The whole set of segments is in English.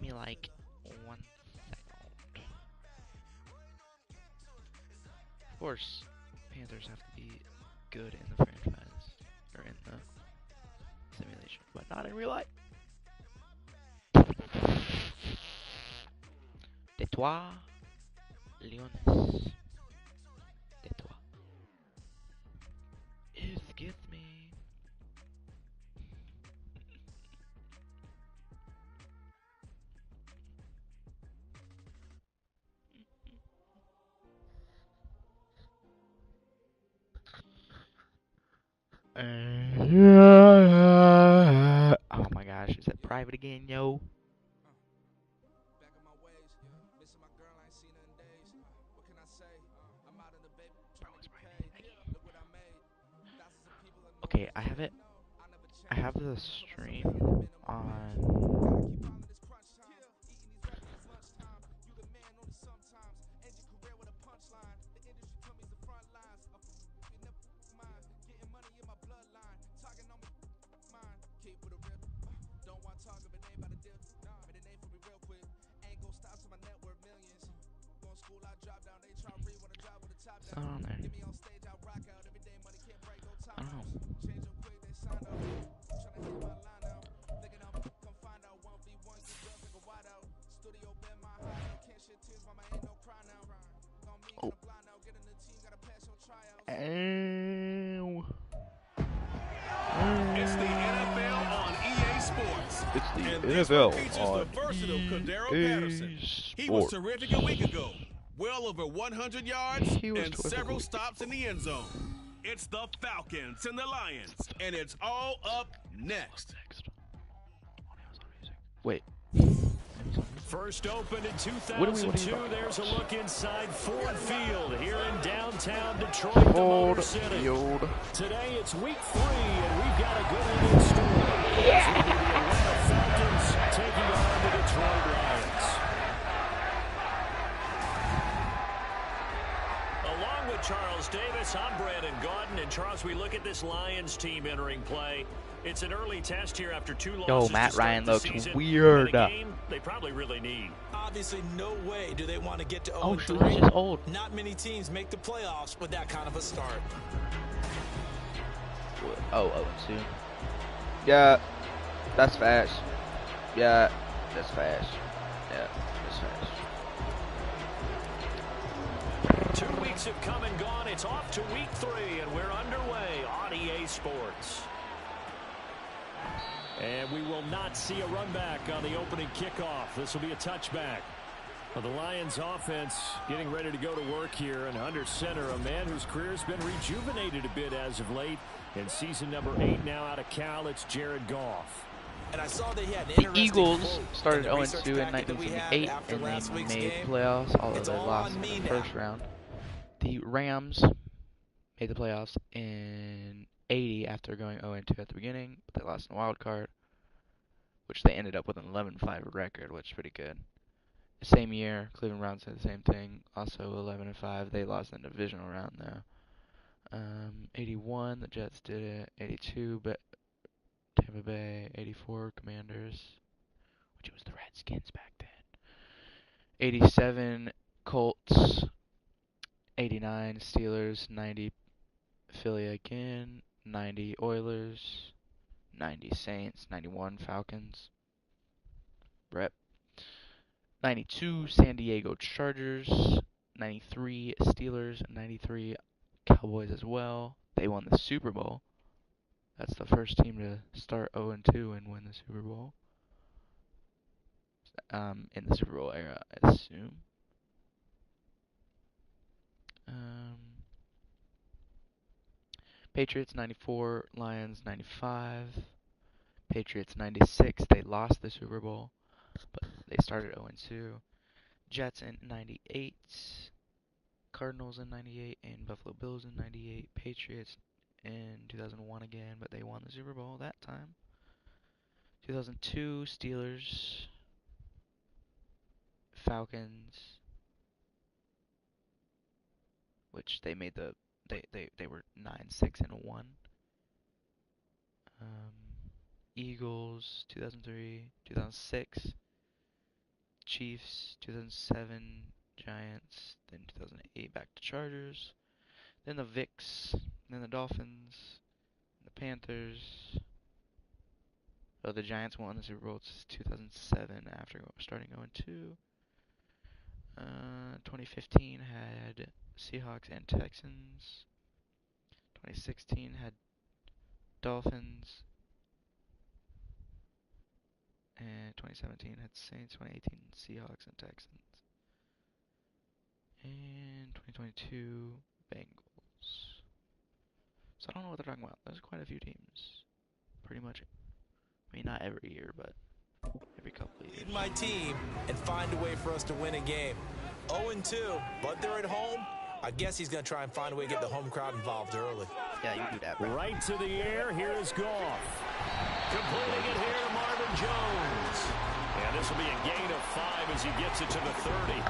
me like 1 second. Of course, Panthers have to be good in the franchise or in the simulation, but not in real life. De toi, Leones. De toi. Excuse me. Oh my gosh, is it private again, yo? Back in my ways, missing my girl, I ain't seen her in days. What can I say? I'm out in the baby Bro, trying to it's get private paid. again. Look what I made. Thousands of people in the Okay, world I have say it. no. I never I change. have the Put myself stream making a minimum wage. Gotta on. keep piling this crunch time. Eating these rappers lunchtime. You the man only sometimes. End your career with a punchline. The industry told me it's the front lines. I'm you never mind. Getting money in my bloodline. Talking on me mine. Keep with a rip. Don't want to talk if it ain't about a dip. Made a name for me real quick. Ain't gon' stop till my net worth millions. Going school, I drop down. They try re wanna drop with the top It's not down. on there. Get me on stage, I rock out. Every day money can't break, no I don't know. timeouts. Change up quick, they sign up. Tryna hit my line out. Thinking I'm come find out 1v1, you girls like a wide out. Studio been my hideout. Can't shed tears, mama ain't no cry now. Gon' me, Oh. gonna blind out. Get in the team, gotta pass your tryouts. Ow. It's the NFL on EA Sports. It's the And this one NFL features the on versatile Cordero Patterson. EA He was Sports. terrific a week ago. Well over 100 yards He was and terrific a several week stops in the end zone. It's the Falcons and the Lions, and it's all up next. Wait. First opened in What are we 2002, talking there's a about? look inside Ford Field here in downtown Detroit, the Motor Ford City. Field. Today it's week 3, and we've got a good one in store. It's going to be the Atlanta Falcons taking on the Detroit Lions. Along with Charles Davis, I'm Brandon Gaudin. And Charles, we look at this Lions team entering play. It's an early test here after 2 losses. Yo, to Matt start Ryan the looks season, weird. and a game they probably really need. Obviously, no way do they want to get to 0-3. Oh, shoot, he's just old. Not many teams make the playoffs with that kind of a start. Oh, 0-2. Yeah, that's fast. Yeah, that's fast. Yeah, that's fast. 2 weeks have come and gone. It's off to week 3, and we're underway on EA Sports. And we will not see a run back on the opening kickoff. This will be a touchback. Well, the Lions offense getting ready to go to work here, and under center, a man whose career has been rejuvenated a bit as of late. In season number 8 now out of Cal, it's Jared Goff. And I saw that he had an The interesting Eagles quote started in the research 0-2 in packet that we had 1978, after and last they week's made game. playoffs, although It's they all lost on in me the first now. round. The Rams made the playoffs in 80 after going 0-2 at the beginning, but they lost in the wild card, which they ended up with an 11-5 record, which is pretty good. The same year, Cleveland Browns did the same thing, also 11-5. They lost in the divisional round though. 81, the Jets did it. 82, but Tampa Bay. 84, Commanders, which was the Redskins back then. 87, Colts. 89, Steelers. 90, Philly again. 90, Oilers. 90, Saints. 91, Falcons. Brett. 92, San Diego Chargers. 93, Steelers. 93, Cowboys as well. They won the Super Bowl. That's the first team to start 0-2 and win the Super Bowl. In the Super Bowl era, I assume. Patriots 94, Lions 95. Patriots 96, they lost the Super Bowl, but they started 0-2. Jets in 98. Cardinals in 98 and Buffalo Bills in 98. Patriots in 2001 again, but they won the Super Bowl that time. 2002 Steelers, Falcons, which they made they were 9-6-1. Eagles 2003, 2006. Chiefs, 2007 Giants, then 2008 back to Chargers, then the Vicks, then the Dolphins, the Panthers. Oh, the Giants won the Super Bowl 2007 after starting 0-2. 2015 had Seahawks and Texans. 2016 had Dolphins. And 2017 had Saints. 2018 Seahawks and Texans. And 2022 Bengals. So I don't know what they're talking about. There's quite a few teams. Pretty much. I mean, not every year, but every couple of years. Lead my team and find a way for us to win a game. 0-2, but they're at home. I guess he's going to try and find a way to get the home crowd involved early. Yeah, you can do that, bro. Right to the air. Here is Goff. Completing it here to Marvin Jones. And this will be a gain of 5 as he gets it to the 30.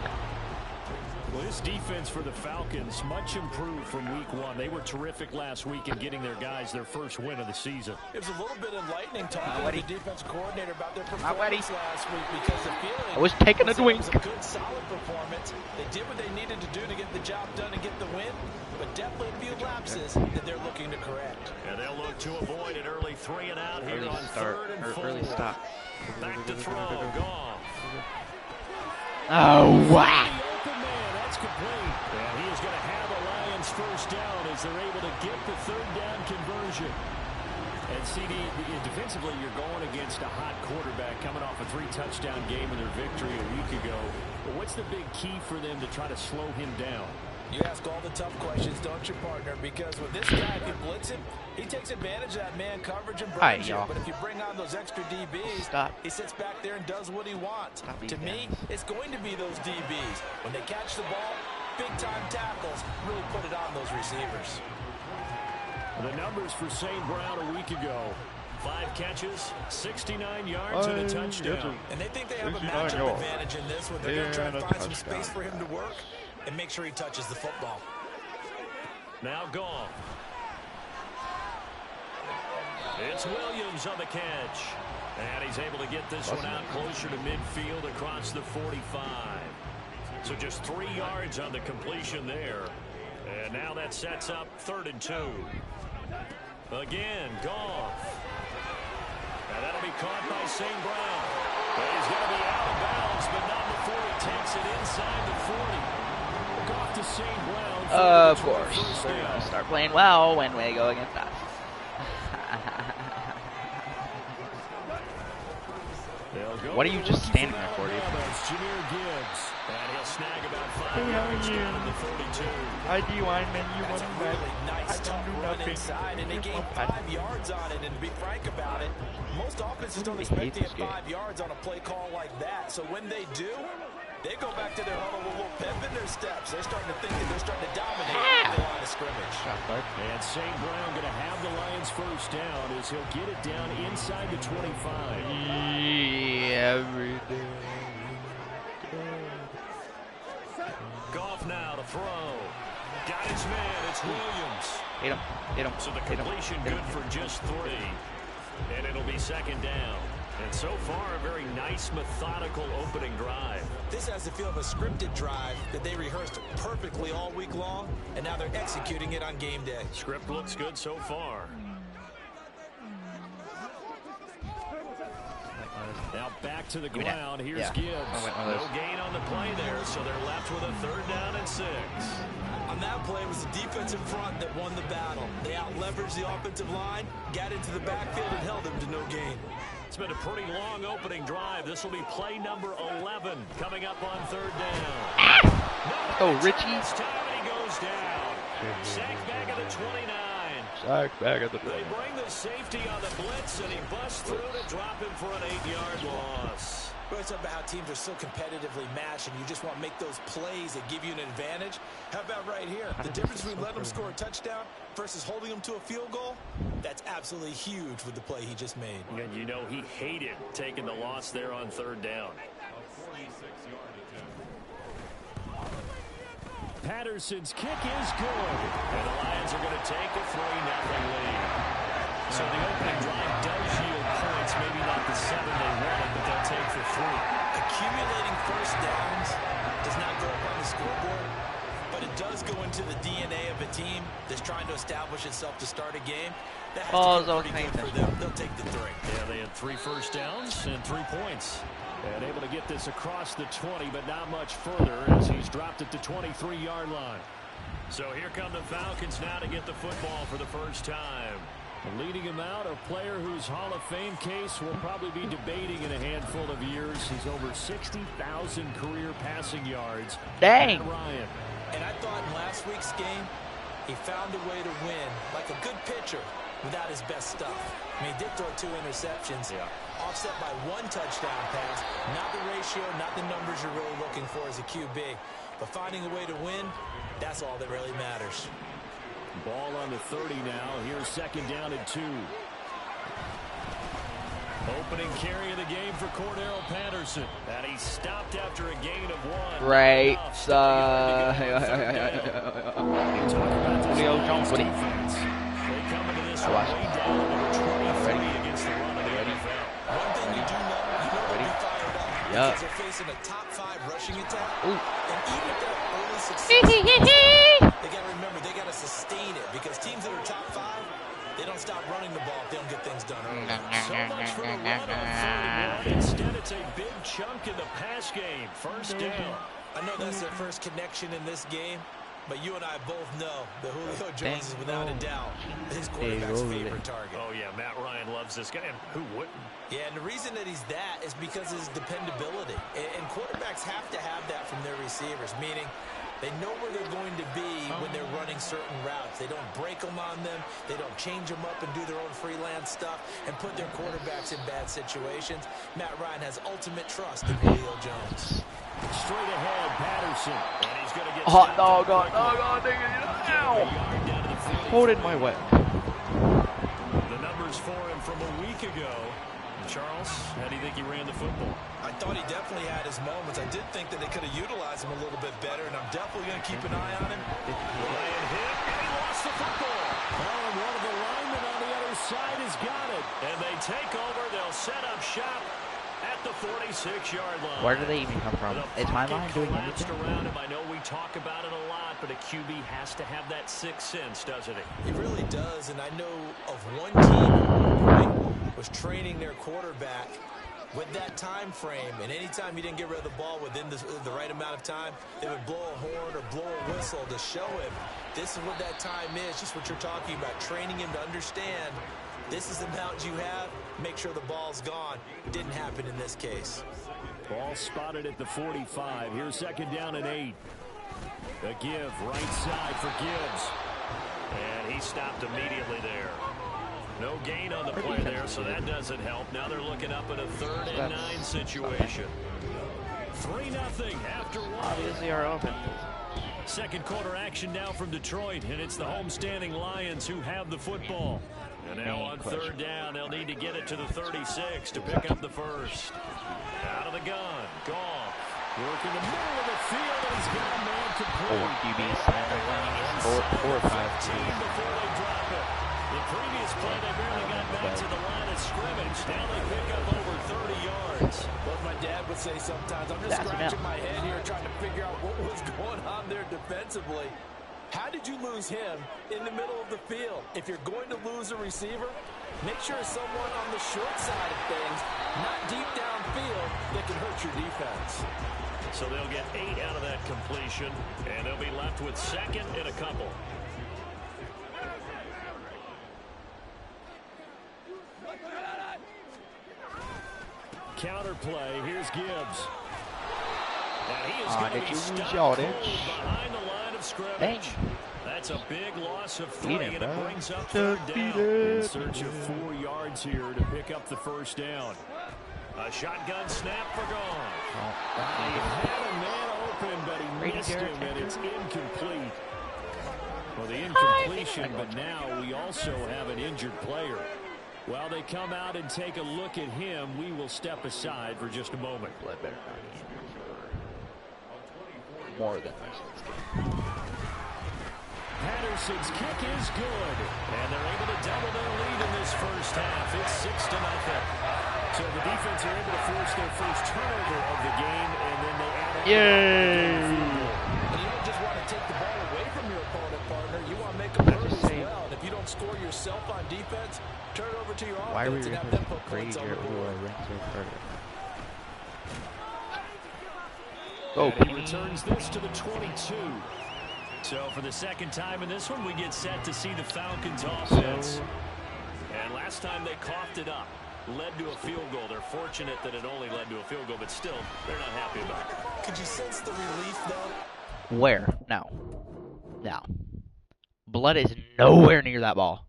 Well, this defense for the Falcons, much improved from week 1. They were terrific last week in getting their guys their first win of the season. It was a little bit enlightening talking to the defense coordinator about their Not performance last week because the feeling I was taking a drink. It was a good, solid performance. They did what they needed to do to get the job done and get the win, but definitely a few lapses that they're looking to correct. And they'll look to avoid an early 3 and out here Early on start, 3rd and or 4. early stop. Back to throw, Goff. Oh, wow. The open man, that's complete. And he is going to have a Lions first down as they're able to get the 3rd down conversion. And CD, defensively, you're going against a hot quarterback coming off a 3-touchdown game in their victory a week ago. But what's the big key for them to try to slow him down? You ask all the tough questions, don't you, partner? Because with this guy, if you blitz him, he takes advantage of that man coverage and burns you. But if you bring on those extra DBs, he sits back there and does what he wants. To me, it's going to be those DBs. When they catch the ball, big-time tackles really put it on those receivers. The numbers for St. Brown a week ago. 5 catches, 69 yards, and a touchdown. And they think they have a matchup advantage in this one. They're going to try and find some space for him to work and make sure he touches the football. Now Goff. It's Williams on the catch. And he's able to get this one out closer to midfield across the 45. So just 3 yards on the completion there. And now that sets up 3rd and 2. Again, Goff. Now that'll be caught by St. Brown. But he's going to be out of bounds, but not before he takes it inside the 40. Goff to St. Brown. Of course. We're going to start playing well when we go against us. What are you just standing there for, dude? And he'll snag about 5 yards down to the 42. ID lineman, you want That's a really nice tough run inside, and they gained 5 yards on it. And to be frank about it, most offenses don't expect to get 5 yards on a play call like that. So when they do, they go back to their huddle with a little pep in their steps. They're starting to think that they're starting to dominate the line of scrimmage. And St. Brown going to have the Lions first down as he'll get it down inside the 25. Every day. Goff now to throw. Got his man. It's Williams. Hit him. Hit him. So the completion good for just 3. And it'll be 2nd down. And so far, a very nice, methodical opening drive. This has the feel of a scripted drive that they rehearsed perfectly all week long, and now they're executing it on game day. Script looks good so far. Now back to the ground. Here's Gibbs. No gain on the play there, so they're left with a 3rd down and 6. On that play, it was the defensive front that won the battle. They out-leveraged the offensive line, got into the backfield, and held them to no gain. It's been a pretty long opening drive. This will be play number 11 coming up on 3rd down. Oh, Richie. This time he goes down. Sacked back at the 29. Sacked back at the 29. They bring the safety on the blitz, and he busts through to drop him for an 8-yard loss. We're talking about how teams are so competitively matched, and you just want to make those plays that give you an advantage. How about right here? The difference between letting them score a touchdown versus holding them to a field goal, that's absolutely huge with the play he just made. And you know he hated taking the loss there on 3rd down. Patterson's kick is good. And the Lions are going to take a 3-0 lead. So the opening drive does yield points, maybe not the 7 they wanted, but they'll take for 3. A accumulating first downs does not go up on the scoreboard, but it does go into the DNA of a team that's trying to establish itself to start a game. That has to be pretty good for them. They'll take the 3. Yeah, they had 3 first downs and 3 points. And able to get this across the 20, but not much further as he's dropped it to 23-yard line. So here come the Falcons now to get the football for the first time. Leading him out, a player whose Hall of Fame case will probably be debating in a handful of years. He's over 60,000 career passing yards. Dang. Matt Ryan. And I thought in last week's game, he found a way to win like a good pitcher without his best stuff. I mean, he did throw 2 interceptions, offset by 1 touchdown pass. Not the ratio, not the numbers you're really looking for as a QB. But finding a way to win, that's all that really matters. Ball on the 30 now. Here's second down and 2. Opening carry of the game for Cordero Patterson. And he stopped after a gain of 1. Right. Julio Jones defense. They come into this way down number 23 against the run of the NFL. One thing you do know, they'll be fired up because they're facing a top 5 rushing attack. And even if they're early success, they got to remember they got to sustain it because teams that are top 5, they don't stop running the ball if they don't get things done early. So much for the run on 41. Instead, it's a big chunk in the pass game. First down. I know that's their first connection in this game, but you and I both know that Julio Jones is without a doubt his quarterback's favorite target. Oh, yeah, Matt Ryan loves this guy, and who wouldn't? Yeah, and the reason that he's that is because of his dependability. And quarterbacks have to have that from their receivers, meaning they know where they're going to be when they're running certain routes. They don't break them on them. They don't change them up and do their own freelance stuff and put their quarterbacks in bad situations. Matt Ryan has ultimate trust in Julio Jones. Straight ahead, Patterson. And he's going to get hot dog, hold in my way. The numbers for him from a week ago. Charles, how do you think he ran the football? I thought he definitely had his moments. I did think that they could have utilized him a little bit better, and I'm definitely going to keep an eye on him. Ryan hit, and he lost the football. Well, and one of the linemen on the other side has got it. And they take over. They'll set up shop at the 46-yard line. Where do they even come from? Is my line doing anything? Around him. I know we talk about it a lot, but a QB has to have that sixth sense, doesn't it? It really does, and I know of one team was training their quarterback with that time frame, and anytime he didn't get rid of the ball within the right amount of time, they would blow a horn or blow a whistle to show him this is what that time is, just what you're talking about, training him to understand this is the amount you have, make sure the ball's gone. Didn't happen in this case. Ball spotted at the 45. Here's second down and 8. A give right side for Gibbs. And he stopped immediately there. No gain on the play there, so that doesn't help. Now they're looking up at a 3rd and 9 situation. 3-0 after 1. Obviously our offense. Second quarter action now from Detroit, and it's the homestanding Lions who have the football. And now on 3rd down, they'll need to get it to the 36 to pick up the first. Out of the gun, Goff. Working the middle of the field, and he's got a man complete. 4 or 5. Before they drop it. The previous play, they barely got back to the line of scrimmage. Now they pick up over 30 yards. What my dad would say sometimes, I'm just scratching my head here trying to figure out what was going on there defensively. How did you lose him in the middle of the field? If you're going to lose a receiver, make sure it's someone on the short side of things, not deep downfield, that can hurt your defense. So they'll get 8 out of that completion, and they'll be left with second and a couple. Counterplay, here's Gibbs. And he is going to be stopped behind the line of scrimmage. That's a big loss of 3, and it brings up 3rd down. In search of 4 yards here to pick up the first down. A shotgun snap for Goff. He had a man open, but he missed him, and it's incomplete. Well, the incompletion, but now we also have an injured player. While they come out and take a look at him, we will step aside for just a moment. More than this. Patterson's kick is good, and they're able to double their lead in this first half. It's 6-0. So the defense are able to force their first turnover of the game, and then they add on. Yay! And you don't just want to take the ball away from your opponent, partner. You want to make them hurt as well. And if you don't score yourself on defense, turn it over to your offense and have them put points on the board. Oh, he returns this to the 22. So for the second time in this one, we get set to see the Falcons offense. And last time they coughed it up, led to a field goal. They're fortunate that it only led to a field goal, but still, they're not happy about it. Could you sense the relief, though? Where? No. No. Blood is nowhere near that ball.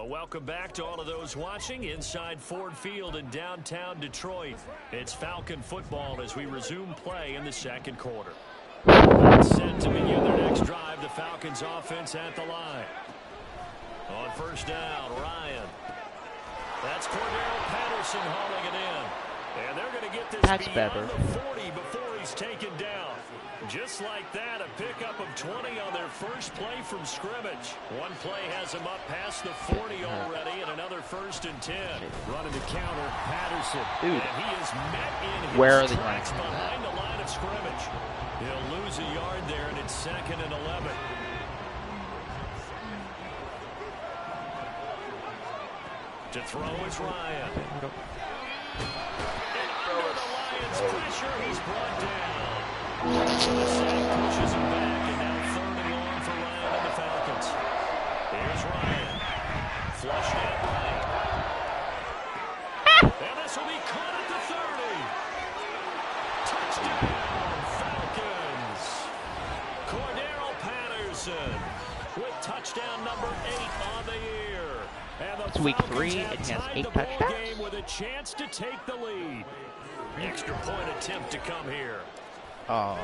Welcome back to all of those watching inside Ford Field in downtown Detroit. It's Falcon football as we resume play in the second quarter. Set to begin their next drive, the Falcons offense at the line. On first down, Ryan. That's Cordero Patterson hauling it in. And they're going to get this beyond the 40 before he's taken down. Just like that, a pickup of 20 on their first play from scrimmage. One play has him up past the 40 already, and another 1st and 10. Running the counter, Patterson. Dude. And he is met in his Where are they tracks behind the line of scrimmage. He'll lose a yard there, and it's 2nd and 11. To throw is Ryan. And under the Lions' pressure, he's brought down. The sack pushes him back, and now 3rd and long for Ryan and the Falcons. Here's Ryan. Flushed out right. And this will be caught at the 30. Touchdown, Falcons. Cordero Patterson with touchdown number 8 on the year. And the It's week 3, and he has 8 touchdowns. Game with a chance to take the lead. Extra point attempt to come here. Oh.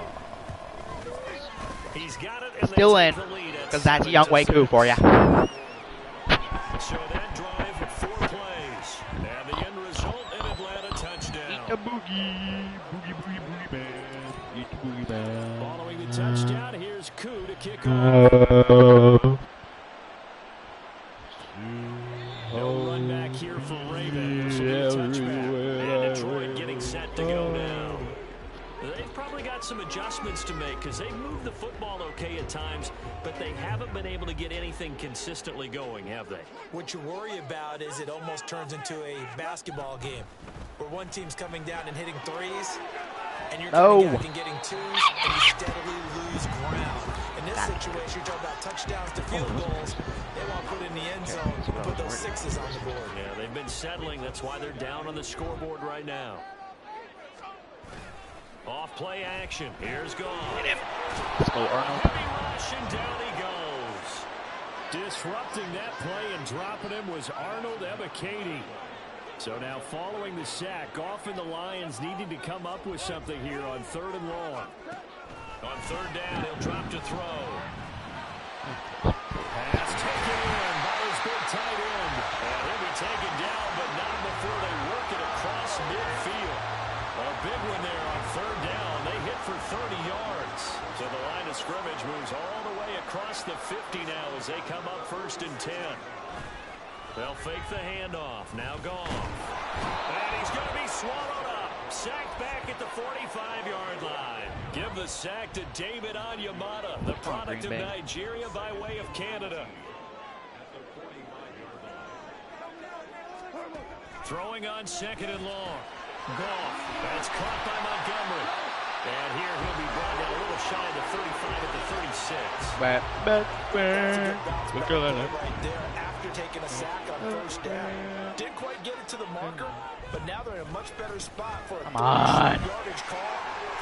He's got it, and still in, because that's Young Wei Koo for ya. So that drive with 4 plays, and the end result, an Atlanta touchdown. Eat the boogie, boogie, boogie, boogie man. Eat the boogie man. Following the touchdown, here's Koo to kick off. No run back here for Raven. This will be a touchback. And Detroit getting set to go now. They've probably got some adjustments to make because they've moved the football okay at times, but they haven't been able to get anything consistently going, have they? What you worry about is it almost turns into a basketball game where one team's coming down and hitting threes, and you're coming back and getting twos, and you steadily lose ground. In this situation, you're talking about touchdowns to field goals. They want to put in the end zone and put those 6s on the board. Yeah, they've been settling. That's why they're down on the scoreboard right now. Off play action. Here's Goff. Let's go, Arnold. Rush, and down he goes. Disrupting that play and dropping him was Arnold Ebiketie. So now following the sack, Goff and the Lions needing to come up with something here on 3rd and long. On 3rd down, he'll drop to throw. Pass taken in by his big tight end. And he'll be taken down, but not before they work it across midfield. A big one there on 3rd down. They hit for 30 yards. So the line of scrimmage moves all the way across the 50 now as they come up 1st and 10. They'll fake the handoff. Now Goff. And he's going to be swallowed up. Sacked back at the 45-yard line. Give the sack to David Onyemata, the product of Nigeria by way of Canada. Throwing on 2nd and long. Goff. That's caught by Montgomery. And here he'll be brought down a little shy of the 35 at the 36. Look at that. Right there after taking a sack on 1st down. Didn't quite get it to the marker, but now they're in a much better spot for a yardage call.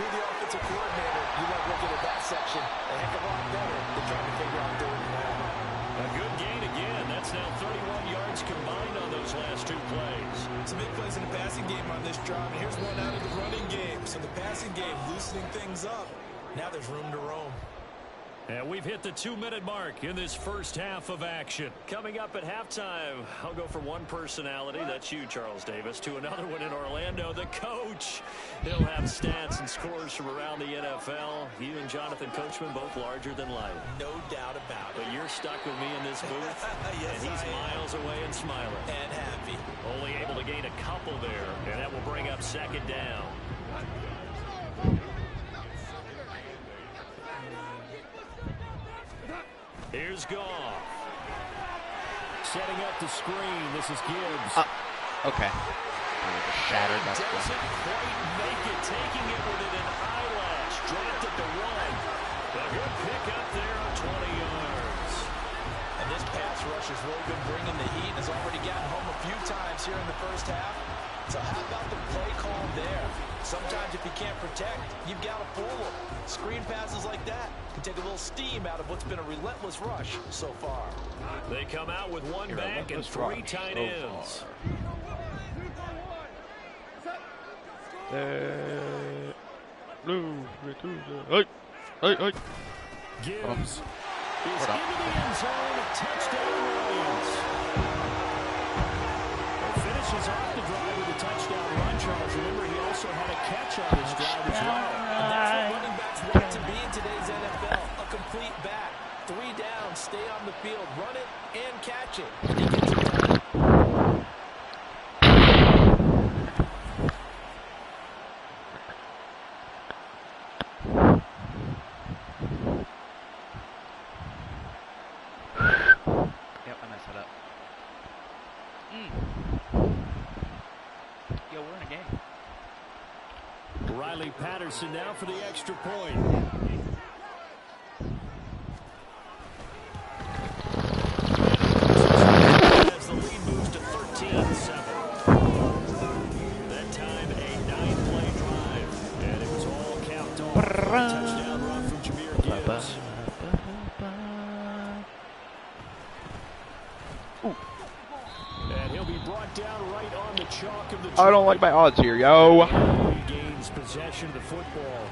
Through the offensive coordinator, you like looking at that section a heck of a lot better than trying to figure out doing that. A good gain again. That's now 31 yards combined on those last 2 plays. Some big plays in the passing game on this drive, and here's one out of the running game. So the passing game loosening things up. Now there's room to roam. And we've hit the 2-minute mark in this first half of action. Coming up at halftime, I'll go from one personality, that's you, Charles Davis, to another one in Orlando, the coach. He'll have stats and scores from around the NFL. You and Jonathan Coachman both larger than life. No doubt about it. But you're stuck with me in this booth, yes, and he's miles away and smiling. And happy. Only able to gain a couple there, and that will bring up second down. Here's Goff. Setting up the screen. This is Gibbs. Okay. Shattered. That's doesn't cool. quite make it. Taking it within an eyelash. Dropped at the 1. A good pick up there on 20 yards. And this pass rush has really been bringing the heat. Has already gotten home a few times here in the first half. So how about the play call there? Sometimes if you can't protect, you've got to fool them. Screen passes like that can take a little steam out of what's been a relentless rush so far. They come out with one back and 3 tight ends. Gibbs is into the end zone. Touchdown Lions. Finishes off the drive with a touchdown run, Charles. Remember, he also had a catch on his drive as well. And that's what running backs want to be in today's NFL. A complete back. 3 down, stay on the field, run it and catch it. And he gets it done. Yep, I messed that up. Yo, we're in a game. Riley Patterson now for the extra point. As the lead moves to 13-7. That time a 9-play drive. And it was all capped off. Touchdown run from Jahmyr Gibbs. And he'll be brought down right on the chalk of the I don't like my odds here, yo. He gains possession of the football.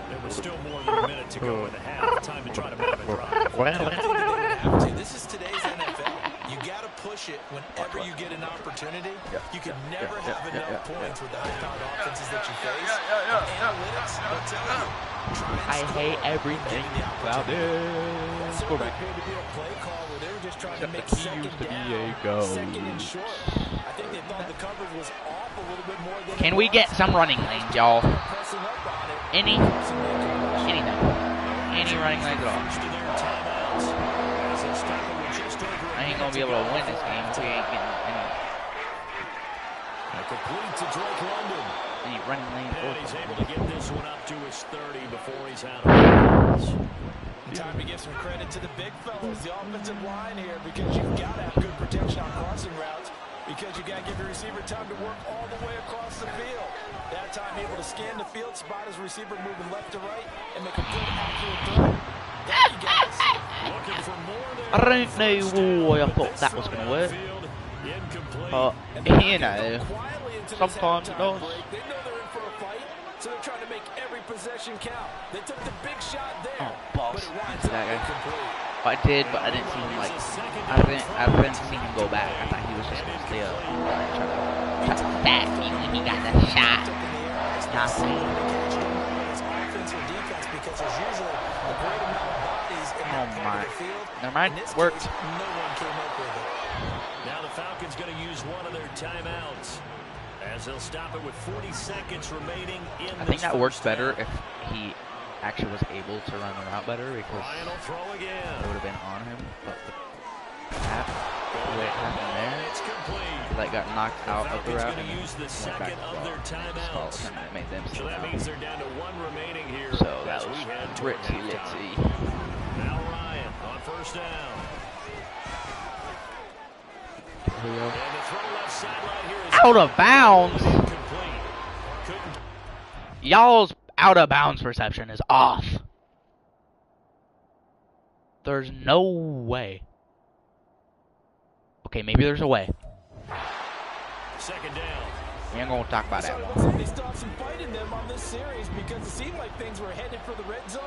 There was still more than a minute to go in the half. Time to try to map a drive. I think that they would have to. This is today's NFL. You got to push it whenever you get an opportunity. You can never have enough points with the high-powered offenses that you face. Analytics will tell you. I hate everything about this. Go back. To be a play call where they were just trying to make second down, second and short. I think they thought the coverage was off a little bit more than. Can we get some running lanes, y'all? Pressing up on it. Anything. Any running lanes at all. I ain't gonna be able to win this game if we ain't getting Complete to Drake London. any running lanes. And he's able to get this one up to his 30 before he's out of bounds. Time to give some credit to the big fellas, the offensive line here, because you've got to have good protection on crossing routes, because you got to give your receiver time to work all the way across the field. That time able to scan the field, spot his receiver moving left to right, and make a good, accurate throw. Thank you, guys. Looking for more there. I don't know why I thought that was going to work. But, you know, sometimes it does. They know they're in for a fight, so they're trying to make every possession count. They took the big shot there, Oh, boss. but it winds That up guy. incomplete. I did, but I didn't see him, like, I didn't see him go back. I thought he was just going to stay up and try to back me when he got that shot. Not me. It's offense or defense, because there's usually a great amount of bodies in that part of the field. Never mind. In this Worked. case, no one came up with it. Now the Falcons going to use one of their timeouts as they'll stop it with 40 seconds remaining in I think that works better if he actually was able to run the route better, because Ryan will throw again. it would have been on him. But the way it happened there, It's complete. he like got knocked out of the route Falcons and going to use the went back second to of their timeouts. and it made them So slow that down. means they're down to one remaining here. So that as was we head toward pretty halftime. litzy. Now Ryan on first down. Here we go. And the throw left sideline here is Out of bounds. incomplete. Couldn't Y'all's out of bounds reception is off. There's no way. Okay, maybe there's a way. second down. We ain't gonna talk about So that it one. looks like they still have some fight in them on this series, because it seemed like things were headed for the red zone.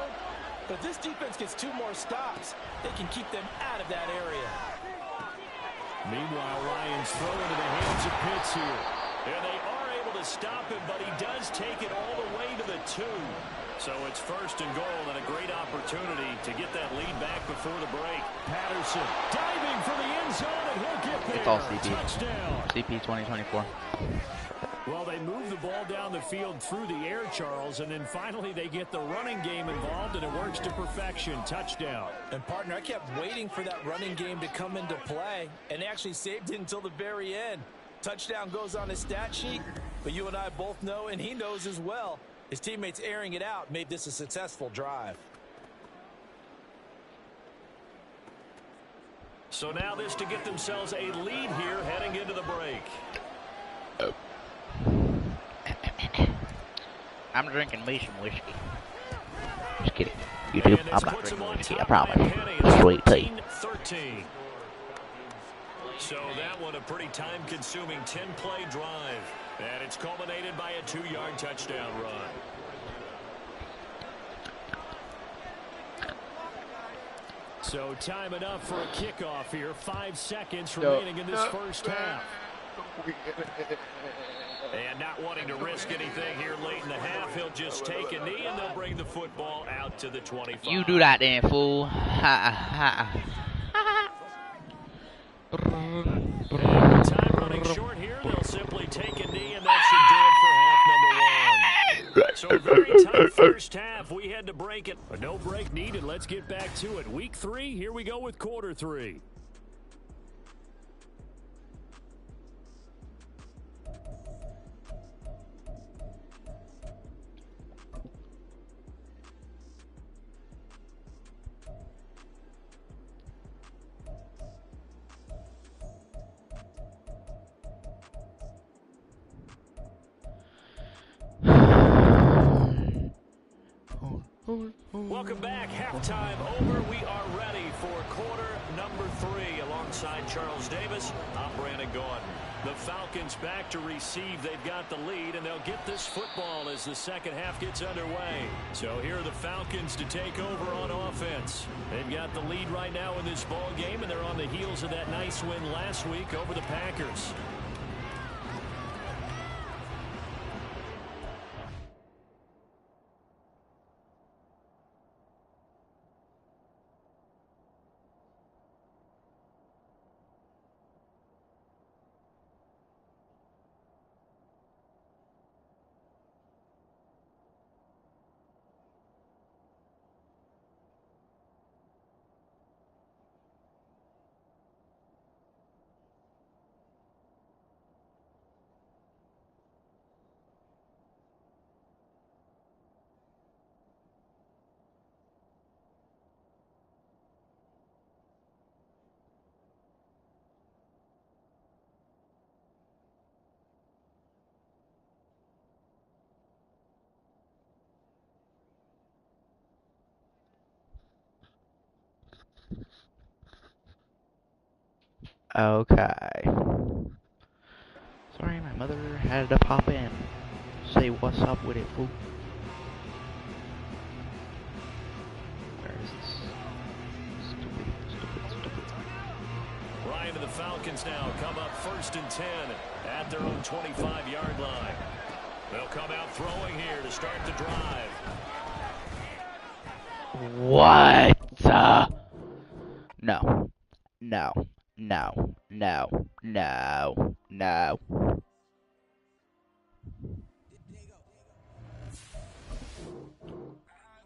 But this defense gets 2 more stops. They can keep them out of that area. Meanwhile, Lions throw into the hands of Pitts here. And they are able to stop him, but he does take it all the way to the 2. So it's 1st and goal and a great opportunity to get that lead back before the break. Patterson diving for the end zone, and he'll get there. It's all CP. Touchdown. CP 2024. Well, they move the ball down the field through the air, Charles, and then finally they get the running game involved, and it works to perfection. Touchdown. And, partner, I kept waiting for that running game to come into play, and actually saved it until the very end. Touchdown goes on his stat sheet, but you and I both know, and he knows as well, his teammates airing it out made this a successful drive. So now this to get themselves a lead here heading into the break. I'm drinking me some whiskey. Just kidding. You do? I'm not drinking whiskey, I promise. Sweet tea. 13. So that one a pretty time-consuming 10-play drive. And it's culminated by a 2-yard touchdown run. So time enough for a kickoff here. 5 seconds remaining in this first half. And not wanting to risk anything here late in the half, he'll just take a knee and they'll bring the football out to the 25. You do that then, fool. Ha ha. Time running short here. They'll simply take a knee, and that should do it for half number 1. So very tight first half. We had to break it. But no break needed. Let's get back to it. Week 3, here we go with quarter 3. Welcome back. Halftime over. We are ready for quarter number 3. Alongside Charles Davis, I'm Brandon Gordon. The Falcons back to receive. They've got the lead, and they'll get this football as the second half gets underway. So here are the Falcons to take over on offense. They've got the lead right now in this ball game, and they're on the heels of that nice win last week over the Packers. Okay. Sorry, my mother had to pop in. Say what's up with it, fool. Where is this? Stupid. Ryan and the Falcons now come up 1st and 10 at their own 25-yard line. They'll come out throwing here to start the drive. What? No.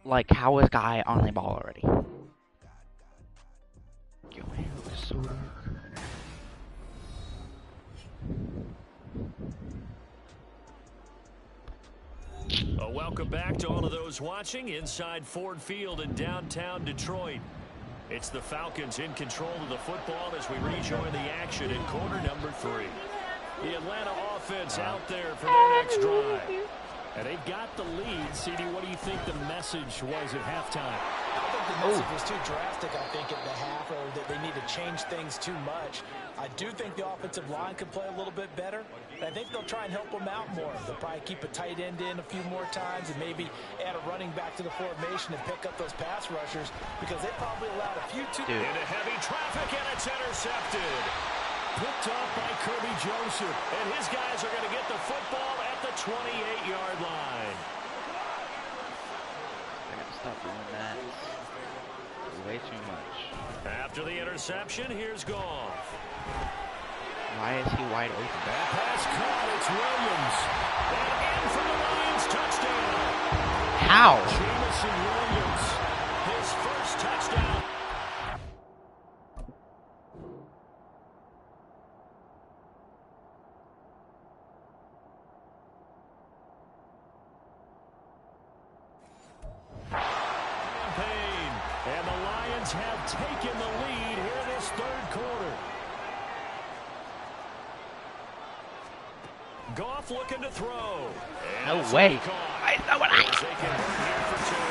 Like, how is guy on the ball already? A welcome back to all of those watching inside Ford Field in downtown Detroit. It's the Falcons in control of the football as we rejoin the action in quarter number 3. The Atlanta offense out there for their next drive. And they've got the lead. CD, what do you think the message was at halftime? The the message was too drastic, I think, at the half, or that they need to change things too much. I do think the offensive line could play a little bit better, and I think they'll try and help them out more. They'll probably keep a tight end in a few more times and maybe add a running back to the formation and pick up those pass rushers, because they probably allowed a few too... Into heavy traffic, and it's intercepted. Picked off by Kirby Joseph, and his guys are going to get the football at the 28-yard line. I gotta stop doing that. Way too much. After the interception, here's Goff. Why is he wide open? That pass caught. It's Williams. And in for the Lions, touchdown. How? Jamison Williams, his first touchdown. And the Lions have taken the lead here in this third quarter. Goff looking to throw. No way. I know what I... They can hurt here for two.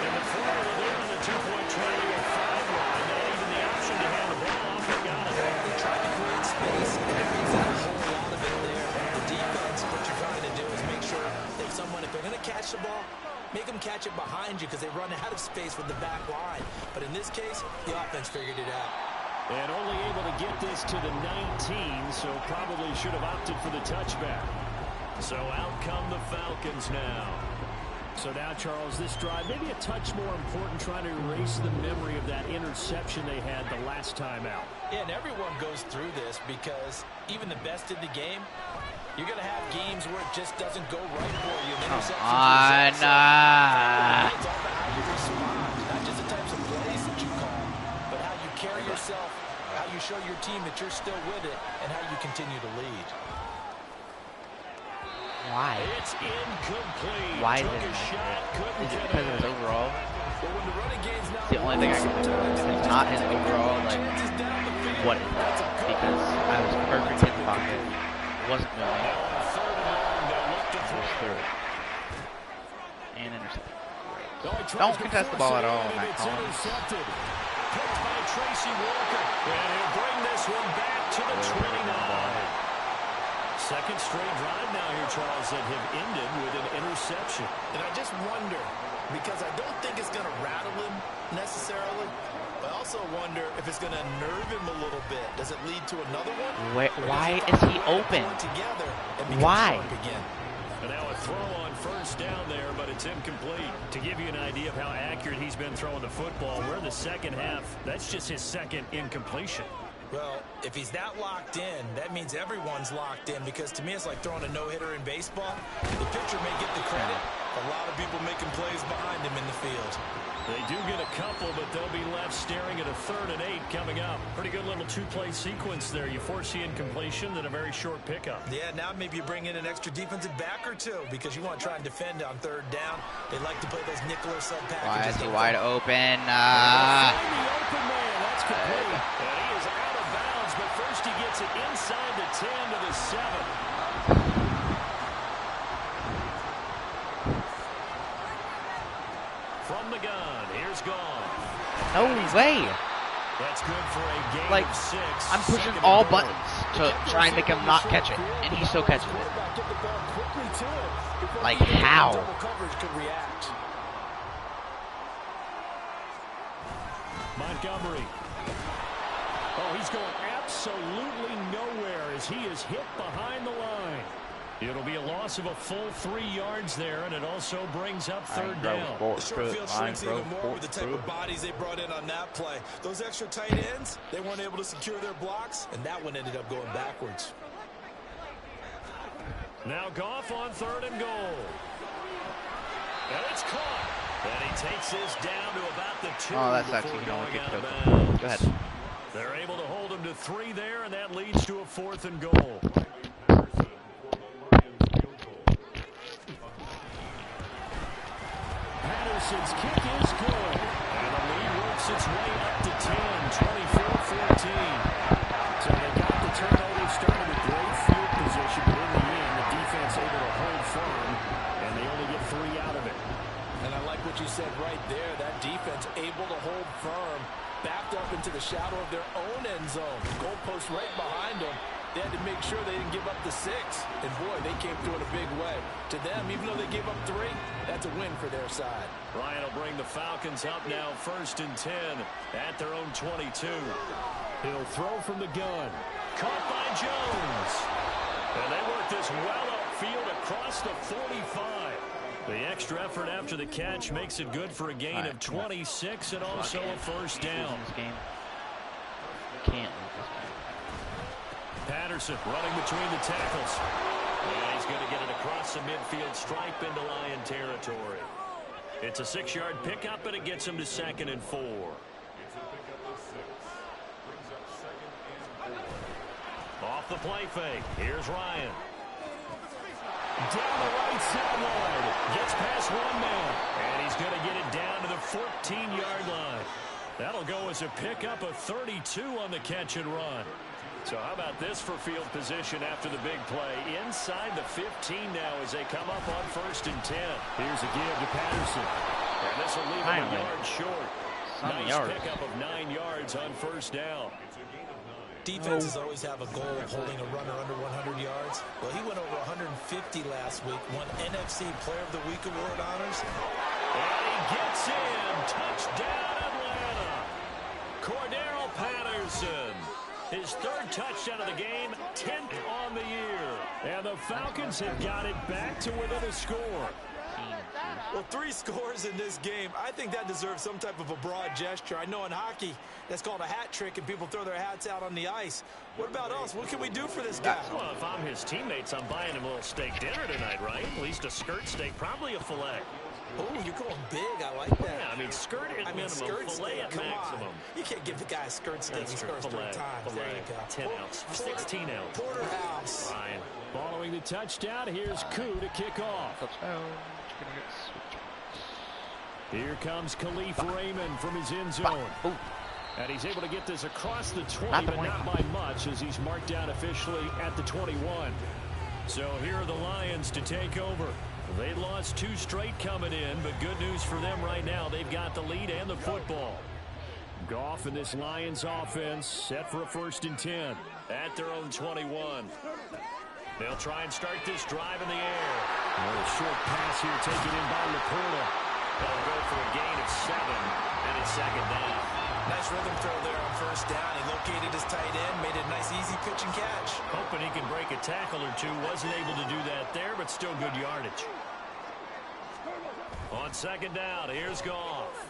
And the Florida there on the two-point try to get 5 line. They had even the option to hand the ball off. They got it. They tried to create space, and there is a whole lot of it there. The defense, what you're trying to do is make sure that someone, if they're going to catch the ball, make them catch it behind you, because they run out of space with the back line. But in this case, the offense figured it out. And only able to get this to the 19, so probably should have opted for the touchback. So out come the Falcons now. So now, Charles, this drive, maybe a touch more important, trying to erase the memory of that interception they had the last time out. Yeah, and everyone goes through this, because even the best in the game, you're going to have games where it just doesn't go right for you. Come on. It's all about how you respond, not just the types of plays that you call, but how you carry yourself, how you show your team that you're still with it, and how you continue to lead. Why? It's incomplete. Why Took did a shot, couldn't Is it get because of it. his overall? But when the running game's now It's the only thing I can think of. If it's not his overall, like, what is that? Because I was perfect in the pocket. Wasn't moving. Just threw it. And intercepted. Don't contest the ball at all, Matt Collins. Picked by Tracy Walker. And he'll bring this one back to the 29. Second straight drive now here, Charles, that have ended with an interception. And I just wonder, because I don't think it's going to rattle him necessarily, but I also wonder if it's going to nerve him a little bit. Does it lead to another one? Why is he open? Why? And now a throw on first down there, but it's incomplete. To give you an idea of how accurate he's been throwing the football, we're in the second half. That's just his second incompletion. Well, if he's that locked in, that means everyone's locked in, because to me it's like throwing a no-hitter in baseball. The pitcher may get the credit. A lot of people making plays behind him in the field. They do get a couple, but they'll be left staring at a 3rd and 8 coming up. Pretty good little two-play sequence there. You force the incompletion, then a very short pickup. Yeah, now maybe you bring in an extra defensive back or two, because you want to try and defend on 3rd down. They like to play those nickel or sub packages. Why is he wide open? Find the open man. That's complete. And he is out of bounds, but first he gets it inside the 10 to the 7. From the gun, here's Goff. No way. That's good for a gain Like, of 6. I'm pushing all buttons to try and make him not catch it, and he still catches it. Like, how? Montgomery. Oh, he's going absolutely nowhere as he is hit behind the line. It'll be a loss of a full 3 yards there, and it also brings up 3rd down. The short field shrinks even more with the type of bodies they brought in on that play. Those extra tight ends, they weren't able to secure their blocks, and that one ended up going backwards. Now Goff on 3rd and goal. And it's caught. And he takes this down to about the 2. Oh, that's actually going to get Go ahead. They're able to hold him to 3 there, and that leads to a 4th and goal. Patterson's kick is good. And the lead works its way up to 10, 24-14. So they got the turnover started with great field position, but in the end, the defense able to hold firm, and they only get 3 out of it. And I like what you said right there. That defense able to the shadow of their own end zone. Goalpost right behind them. They had to make sure they didn't give up the 6. And boy, they came through in a big way. To them, even though they gave up 3, that's a win for their side. Ryan will bring the Falcons up now, 1st and 10 at their own 22. He'll throw from the gun. Caught by Jones. And they work this well upfield across the 45. The extra effort after the catch makes it good for a gain of 26 and also a first down. Can't lose this game. Patterson running between the tackles. And he's going to get it across the midfield stripe into Lion territory. It's a 6-yard pickup, and it gets him to 2nd and 4. Off the play fake. Here's Ryan. Down the right sideline. Gets past one man. And he's going to get it down to the 14-yard line. That'll go as a pickup of 32 on the catch and run. So how about this for field position after the big play? Inside the 15 now as they come up on 1st and 10. Here's a give to Patterson. And this will leave him a yard short. Nice pickup of 9 yards on 1st down. Defenses always have a goal of holding a runner under 100 yards. Well, he went over 150 last week, won NFC Player of the Week award honors. And he gets in. Touchdown, Atlanta. Cordero Patterson. His 3rd touchdown of the game, 10th on the year. And the Falcons have got it back to within a score. Well, 3 scores in this game. I think that deserves some type of a broad gesture. I know in hockey, that's called a hat trick, and people throw their hats out on the ice. What about us? What can we do for this guy? Well, if I'm his teammates, I'm buying him a little steak dinner tonight, right? At least a skirt steak, probably a filet. Oh, you're going big. I like that. Yeah, I mean, skirt at minimum, skirt filet steak. at Come maximum. On. You can't give the guy a skirt steak. He scores 3 times. Filet, there you go. 10 ounce, 16 ounce. Porterhouse. Ryan. Following the touchdown, here's Koo to kick off. Here comes Khalif Raymond from his end zone. And he's able to get this across the 20, but not by much, as he's marked down officially at the 21. So here are the Lions to take over. They lost 2 straight coming in, but good news for them right now. They've got the lead and the football. Goff and this Lions offense set for a 1st and 10 at their own 21. They'll try and start this drive in the air. A short pass here taken in by Laporta. They'll go for a gain of 7, and it's 2nd down. Nice rhythm throw there on 1st down. He located his tight end, made it a nice easy pitch and catch. Hoping he can break a tackle or 2. Wasn't able to do that there, but still good yardage. On 2nd down, here's Goff.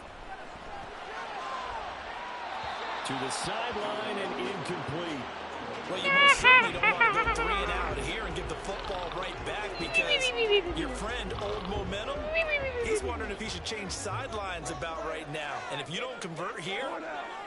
To the sideline and incomplete. Well, you most certainly don't want to go 3 and out here and give the football right back because your friend, Old Momentum, he's wondering if he should change sidelines about right now. And if you don't convert here,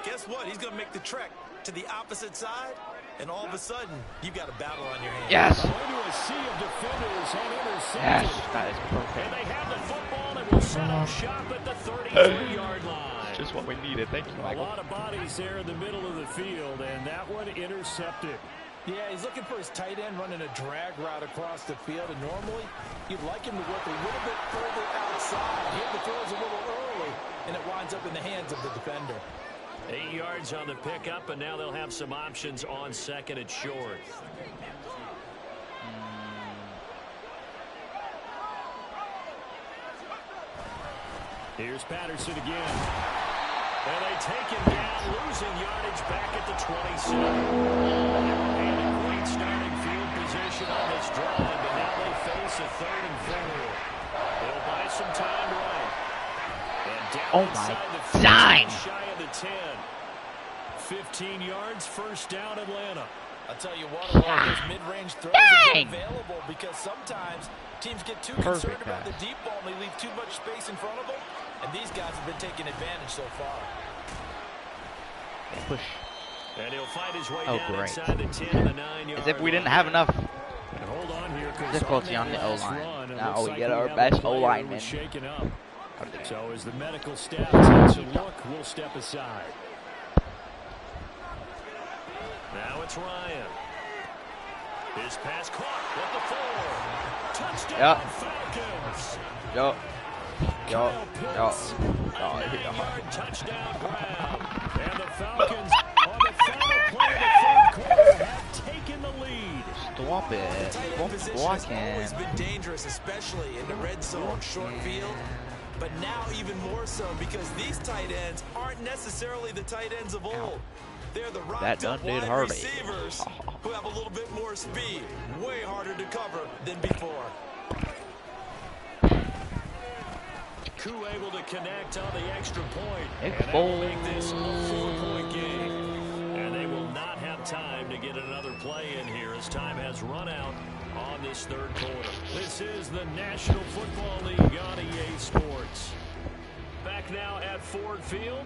guess what? He's going to make the trek to the opposite side, and all of a sudden, you've got a battle on your hands. Yes. Into a sea of defenders and intercepted. Yes, that is perfect. And they have the football and will set up shop at the 33-yard line. Just what we needed. Thank you, Michael. A lot of bodies there in the middle of the field, and that one intercepted. Yeah, he's looking for his tight end running a drag route across the field, and normally you'd like him to work a little bit further outside. Here the throw is a little early, and it winds up in the hands of the defender. 8 yards on the pickup, and now they'll have some options on 2nd and short. Here's Patterson again. And they take him down, losing yardage back at the 27. And a great starting field position on this drive, but now they face a 3rd and 4. They'll buy some time right. And down inside the 15, shy of the 10. 15 yards, 1st down, Atlanta. I'll tell you what, those mid-range throws are available because sometimes teams get too concerned about the deep ball and they leave too much space in front of them. And these guys have been taking advantage so far. Push. And he'll fight his way down inside the 10 and the 9-yard As if we didn't have enough and hold on here, difficulty on the O-line. Now we get our best O-lineman. So as the medical staff takes a look, we'll step aside. Now it's Ryan. His pass caught with the 4. Touchdown, Falcons. Yo. Kyle Pitts, a 9-yard touchdown grab. And the Falcons on the final play of the third quarter have taken the lead. Stop it. Tight end position has always been dangerous, especially in the red zone, short field. But now even more so because these tight ends aren't necessarily the tight ends of old. They're the rocked-up wide receivers who have a little bit more speed. Way harder to cover than before. Koo able to connect on the extra point. And they will make this a 4-point game. And they will not have time to get another play in here as time has run out on this third quarter. This is the National Football League on EA Sports. Back now at Ford Field,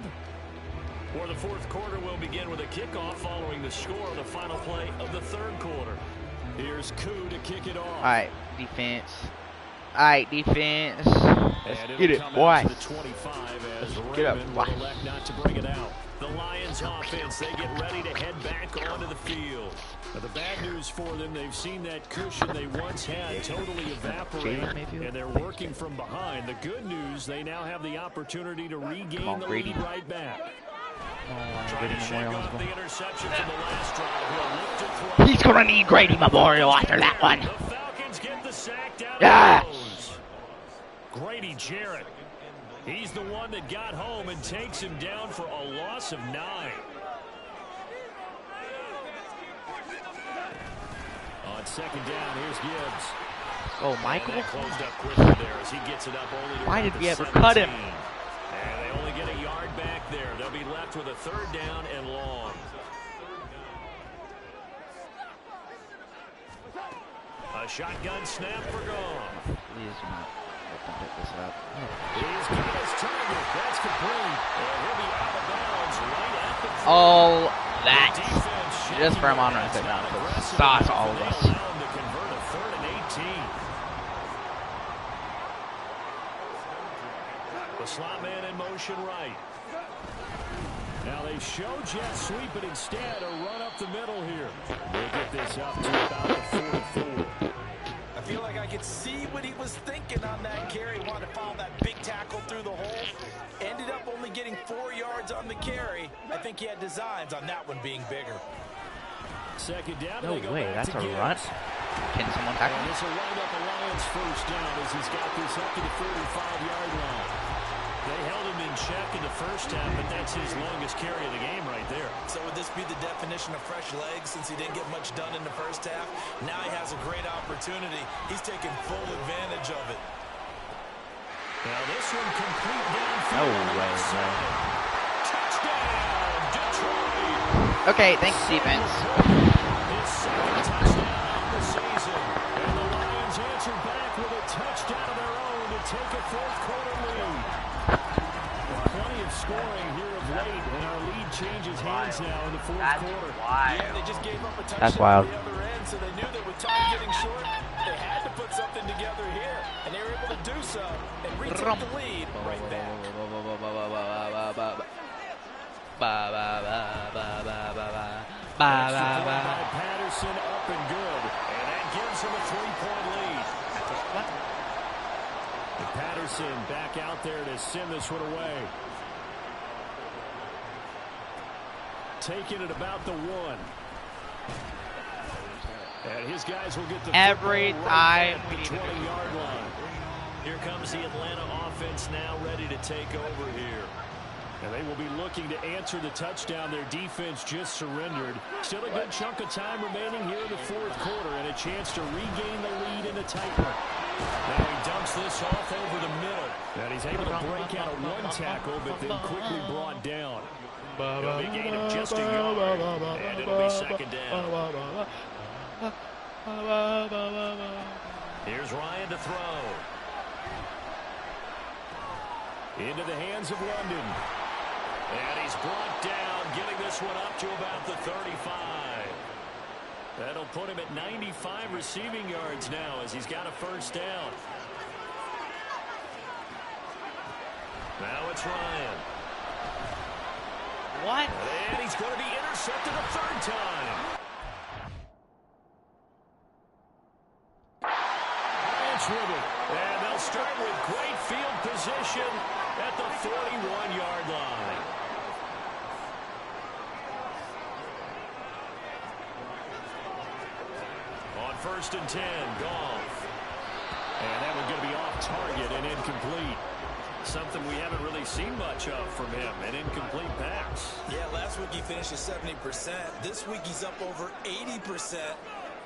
where the fourth quarter will begin with a kickoff following the score of the final play of the third quarter. Here's Koo to kick it off. All right, defense. All right, defense. Let's get it, boy. Get up, boy. Not to bring it out. The Lions offense, they get ready to head back onto the field. But the bad news for them, they've seen that cushion they once had totally evaporate, and they're working from behind. The good news, they now have the opportunity to regain the lead right back. Trying to shake off the interception from the last drive. He's going to need Grady Memorial after that one. The Falcons get the sack down. Grady Jarrett. He's the one that got home and takes him down for a loss of 9. On second down, here's Gibbs. Oh, Michael? Closed up quickly there as he gets it up only to why did we ever 17. cut him? And they only get a yard back there. They'll be left with a third down and long. A shotgun snap for Goff. Please do not let them pick this up. He's got his target. That's complete. And he'll be out of bounds right at the 40. Oh, that's just for him on right now. Sauce all of us. To convert a 3rd and 18. The slot man in motion right. Now they show jet sweep, but instead a run up the middle here. We'll get this up to about the 44. I feel like I could see what he was thinking on that carry. Wanted to follow that big tackle through the hole. Ended up only getting 4 yards on the carry. I think he had designs on that one being bigger. Second down. No way, that's a run. Can someone tackle him? This will wind up a Lions first down as he's got this up to the 45-yard line. They held him in check in the first half, but that's his longest carry of the game right there. So would this be the definition of fresh legs since he didn't get much done in the first half? Now he has a great opportunity. He's taking full advantage of it. Now this one complete downfield. No way, man. Touchdown, Detroit. Okay, thanks, defense. His second touchdown of the season. And the Lions answer back with a touchdown of their own to take a fourth quarter lead. Plenty of scoring here of late, and our lead changes hands now in the fourth quarter. Yeah, they just gave up a touchdown That's wild. on the other end, so they knew that with time getting short, they had to put something together here, and they were able to do so and retake the lead right back. Patterson up and good, and that gives him a 3-point lead. And Patterson back out there to send this one away. Taking it about the 1. And his guys will get the every time we need the 20-yard line. Here comes the Atlanta offense now ready to take over here. And they will be looking to answer the touchdown their defense just surrendered. Still a good chunk of time remaining here in the fourth quarter and a chance to regain the lead in a tight one. Now he dumps this off over the middle. And he's able to break out a one tackle, but then quickly brought down. It'll be a gain of just a yard, and it'll be second down. Here's Ryan to throw. Into the hands of London. And he's brought down, getting this one up to about the 35. That'll put him at 95 receiving yards now as he's got a first down. Now it's Ryan. What? And he's going to be intercepted a third time. Giants with it. And they'll start with great field position at the 41-yard line. first and 10. Goff. And that one's going to be off target and incomplete. Something we haven't really seen much of from him, an incomplete pass. Yeah, last week he finished at 70%. This week he's up over 80%.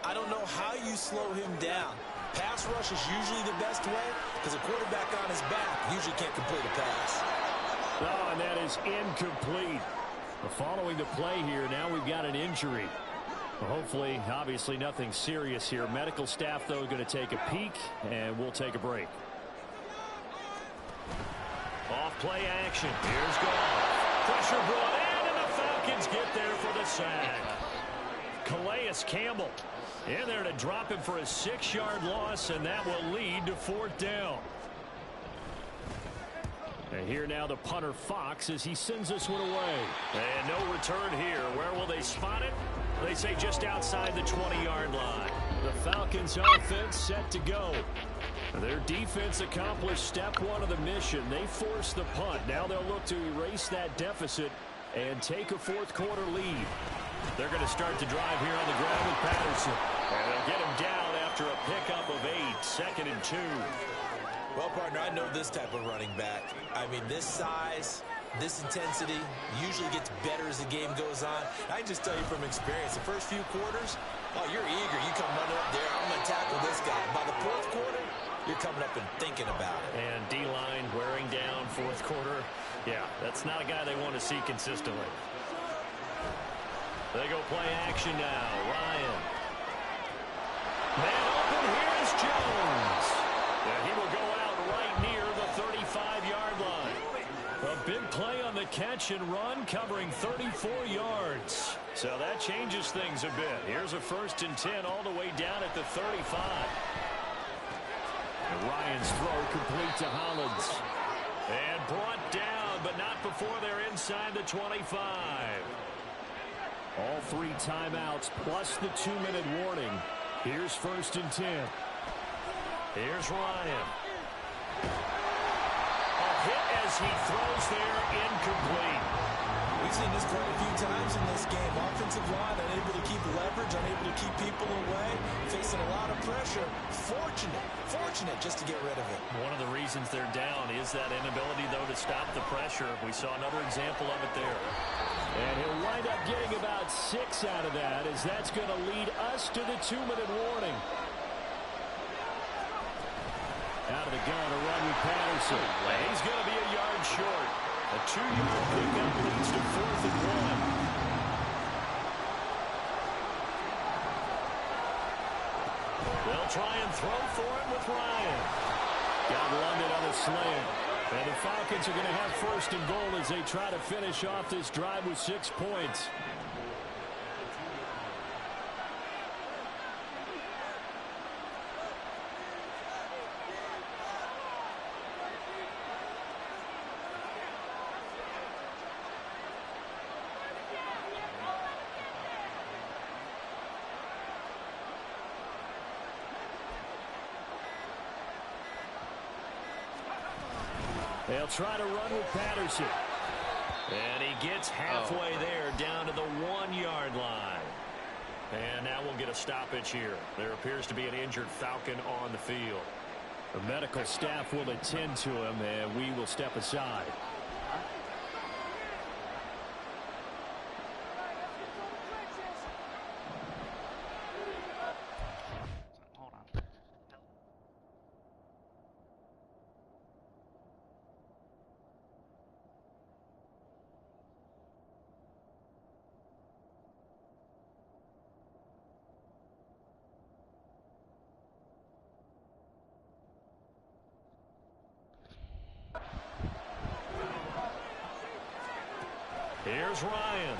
I don't know how you slow him down. Pass rush is usually the best way because a quarterback on his back usually can't complete a pass. Oh, and that is incomplete. Following the play here, now we've got an injury. Well, hopefully, obviously nothing serious here. Medical staff, though, going to take a peek, and we'll take a break. Off play action. Here's Goff. Pressure brought in, and the Falcons get there for the sack. Calais Campbell in there to drop him for a 6-yard loss, and that will lead to 4th down. And here now the punter Fox as he sends this one away. And no return here. Where will they spot it? They say just outside the 20-yard line. The Falcons offense set to go. Their defense accomplished step one of the mission. They forced the punt. Now they'll look to erase that deficit and take a fourth-quarter lead. They're going to start to drive here on the ground with Patterson. And they'll get him down after a pickup of 8, 2nd and 2. Well, partner, I know this type of running back. I mean, this size, this intensity usually gets better as the game goes on. I can just tell you from experience, the first few quarters, oh, you're eager. You come running up there, I'm going to tackle this guy. By the 4th quarter, you're coming up and thinking about it. And D-line wearing down 4th quarter. Yeah, that's not a guy they want to see consistently. They go play action now. Ryan. Man open. Here's Jones. And he will go out right near the 35-yard line. A big play on the catch and run, covering 34 yards. So that changes things a bit. Here's a 1st and 10 all the way down at the 35. And Ryan's throw complete to Hollins. And brought down, but not before they're inside the 25. All 3 timeouts plus the 2-minute warning. Here's 1st and 10. Here's Ryan. A hit as he throws there, incomplete. We've seen this quite a few times in this game. Offensive line unable to keep leverage, unable to keep people away, facing a lot of pressure. Fortunate just to get rid of it. One of the reasons they're down is that inability, though, to stop the pressure. We saw another example of it there. And he'll wind up getting about 6 out of that, as that's going to lead us to the 2-minute warning. Out of the gun, a run with Patterson. He's going to be a yard short. A 2-yard pickup leads to 4th and 1. They'll try and throw for him with Ryan. Got London on the slant. And the Falcons are going to have 1st and goal as they try to finish off this drive with 6 points. They'll try to run with Patterson. And he gets halfway there down to the 1-yard line. And now we'll get a stoppage here. There appears to be an injured Falcon on the field. The medical staff will attend to him, and we will step aside. Here's Ryan.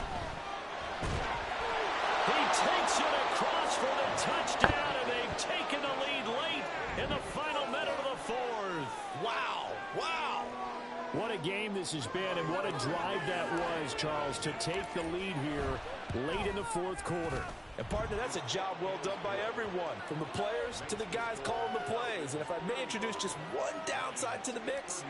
He takes it across for the touchdown, and they've taken the lead late in the final minute of the 4th. Wow. What a game this has been, and what a drive that was, Charles, to take the lead here late in the 4th quarter. And, partner, that's a job well done by everyone, from the players to the guys calling the plays. And if I may introduce just one downside to the mix,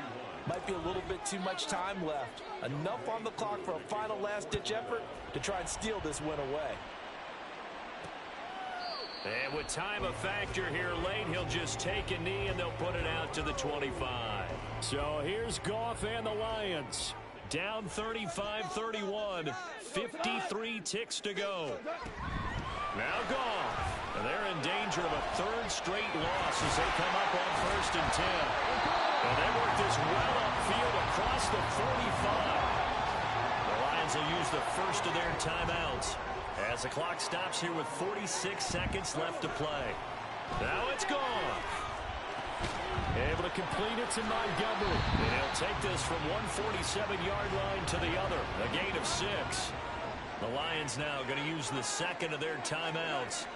might be a little bit too much time left. Enough on the clock for a final last-ditch effort to try and steal this win away. And with time a factor here late, he'll just take a knee and they'll put it out to the 25. So here's Goff and the Lions. Down 35-31, 53 ticks to go. Now Goff. And they're in danger of a third straight loss as they come up on 1st and 10. And they work this well upfield across the 45. The Lions will use the first of their timeouts as the clock stops here with 46 seconds left to play. Now it's Goff. Able to complete it to Montgomery. And he'll take this from 147-yard line to the other. A gain of 6. The Lions now going to use the second of their timeouts.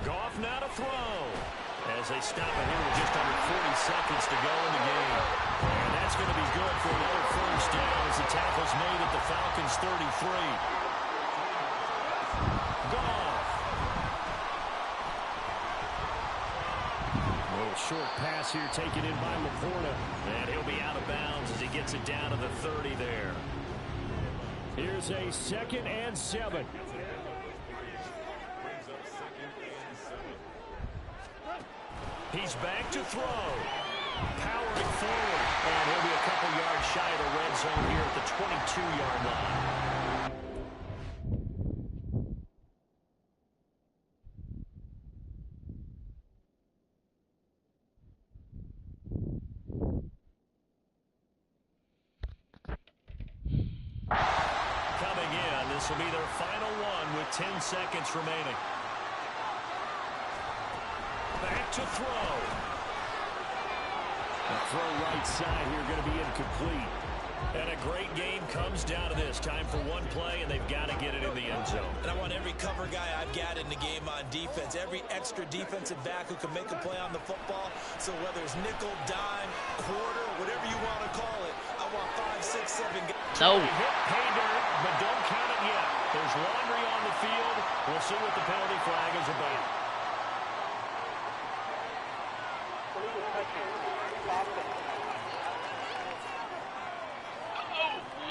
Goff now to throw. As they stop it here with just under 40 seconds to go in the game. And that's going to be good for another first down as the tackle's made at the Falcons' 33. Goff. A little short pass here taken in by Laporta. And he'll be out of bounds as he gets it down to the 30 there. Here's a 2nd and 7. He's back to throw. Powering forward. And he'll be a couple yards shy of the red zone here at the 22-yard line. Coming in, this will be their final one with 10 seconds remaining. Back to throw. The throw right side here going to be incomplete. And a great game comes down to this. Time for one play, and they've got to get it in the end zone. And I want every cover guy I've got in the game on defense, every extra defensive back who can make a play on the football. So whether it's nickel, dime, quarter, whatever you want to call it, I want 5, 6, 7 guys. No. Hit pay dirt, but don't count it yet. There's laundry on the field. We'll see what the penalty flag is about.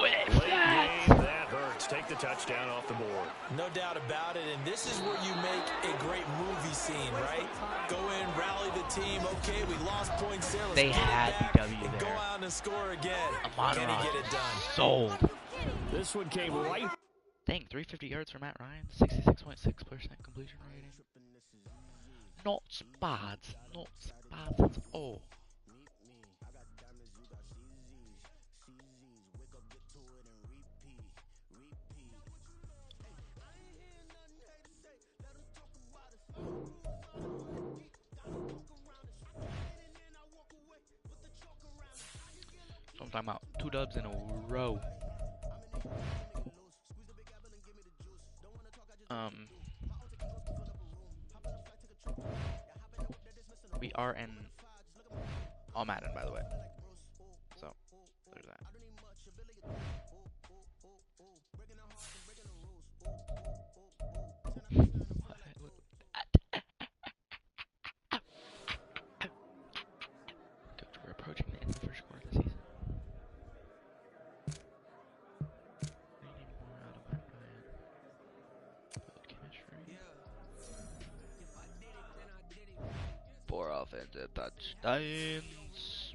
Late game, that hurts. Take the touchdown off the board. No doubt about it, and this is where you make a great movie scene, right? Go in, rally the team. Okay, we lost points there. Let's They get had it back BW and there. go out and score again. Can he get it done? Sold. This one came right. Dang, 350 yards for Matt Ryan, 66.6% completion rating. Not bad. Not bad at all. So I'm talking about 2 dubs in a row. We are in all Madden, by the way. So there's that. Coach, we're approaching the end of the first quarter of the season. We need more out of Matt Ryan. Build chemistry. 4 offensive touchdowns.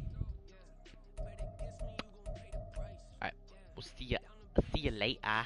Alright, we'll see ya later.